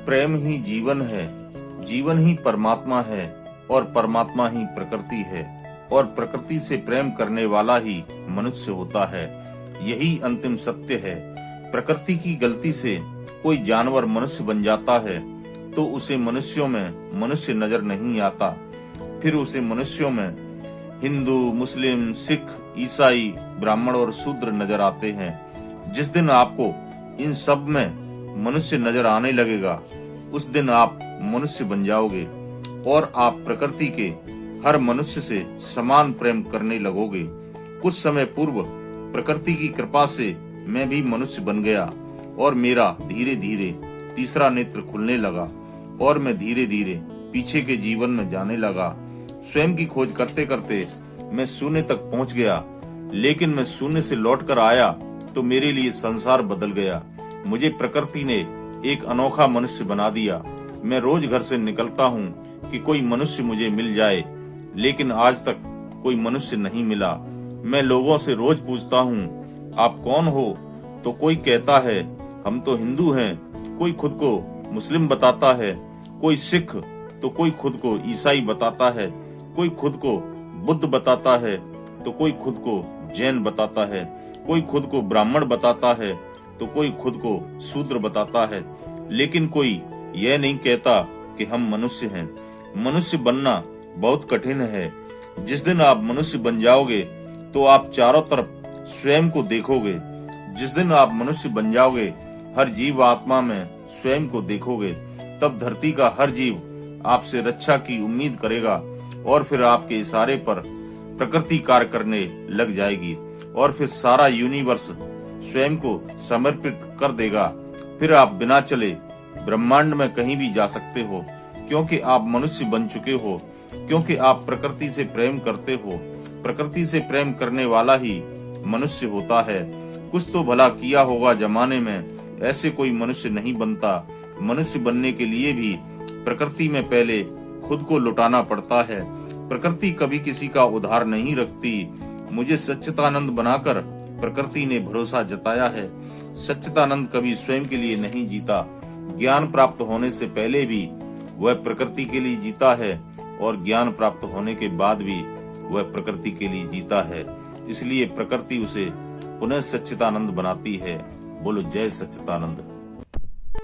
प्रेम ही जीवन है, जीवन ही परमात्मा है और परमात्मा ही प्रकृति है और प्रकृति से प्रेम करने वाला ही मनुष्य होता है। यही अंतिम सत्य है। प्रकृति की गलती से कोई जानवर मनुष्य बन जाता है तो उसे मनुष्यों में मनुष्य नजर नहीं आता, फिर उसे मनुष्यों में हिंदू, मुस्लिम, सिख, ईसाई, ब्राह्मण और शूद्र नजर आते हैं। जिस दिन आपको इन सब में मनुष्य नजर आने लगेगा उस दिन आप मनुष्य बन जाओगे और आप प्रकृति के हर मनुष्य से समान प्रेम करने लगोगे। कुछ समय पूर्व प्रकृति की कृपा से मैं भी मनुष्य बन गया और मेरा धीरे धीरे तीसरा नेत्र खुलने लगा और मैं धीरे धीरे पीछे के जीवन में जाने लगा। स्वयं की खोज करते करते मैं शून्य तक पहुंच गया, लेकिन मैं शून्य से लौटकर आया तो मेरे लिए संसार बदल गया। मुझे प्रकृति ने एक अनोखा मनुष्य बना दिया। मैं रोज घर से निकलता हूँ कि कोई मनुष्य मुझे मिल जाए, लेकिन आज तक कोई मनुष्य नहीं मिला। मैं लोगों से रोज पूछता हूँ आप कौन हो, तो कोई कहता है हम तो हिंदू हैं, कोई खुद को मुस्लिम बताता है, कोई सिख तो कोई खुद को ईसाई बताता है, कोई खुद को बुद्ध बताता है तो कोई खुद को जैन बताता है, कोई खुद को ब्राह्मण बताता है तो कोई खुद को शूद्र बताता है, लेकिन कोई यह नहीं कहता कि हम मनुष्य हैं। मनुष्य बनना बहुत कठिन है। जिस दिन आप मनुष्य बन जाओगे तो आप चारों तरफ स्वयं को देखोगे। जिस दिन आप मनुष्य बन जाओगे हर जीव आत्मा में स्वयं को देखोगे, तब धरती का हर जीव आपसे रक्षा की उम्मीद करेगा और फिर आपके इशारे पर प्रकृति कार्य करने लग जाएगी और फिर सारा यूनिवर्स स्वयं को समर्पित कर देगा। फिर आप बिना चले ब्रह्मांड में कहीं भी जा सकते हो, क्योंकि आप मनुष्य बन चुके हो, क्योंकि आप प्रकृति से प्रेम करते हो। प्रकृति से प्रेम करने वाला ही मनुष्य होता है। कुछ तो भला किया होगा जमाने में, ऐसे कोई मनुष्य नहीं बनता। मनुष्य बनने के लिए भी प्रकृति में पहले खुद को लुटाना पड़ता है। प्रकृति कभी किसी का उधार नहीं रखती। मुझे सच्चिदानंद बनाकर प्रकृति ने भरोसा जताया है। सच्चिदानंद कभी स्वयं के लिए नहीं जीता। ज्ञान प्राप्त होने से पहले भी वह प्रकृति के लिए जीता है और ज्ञान प्राप्त होने के बाद भी वह प्रकृति के लिए जीता है। इसलिए प्रकृति उसे पुनः सच्चिदानंद बनाती है। बोलो जय सच्चिदानंद।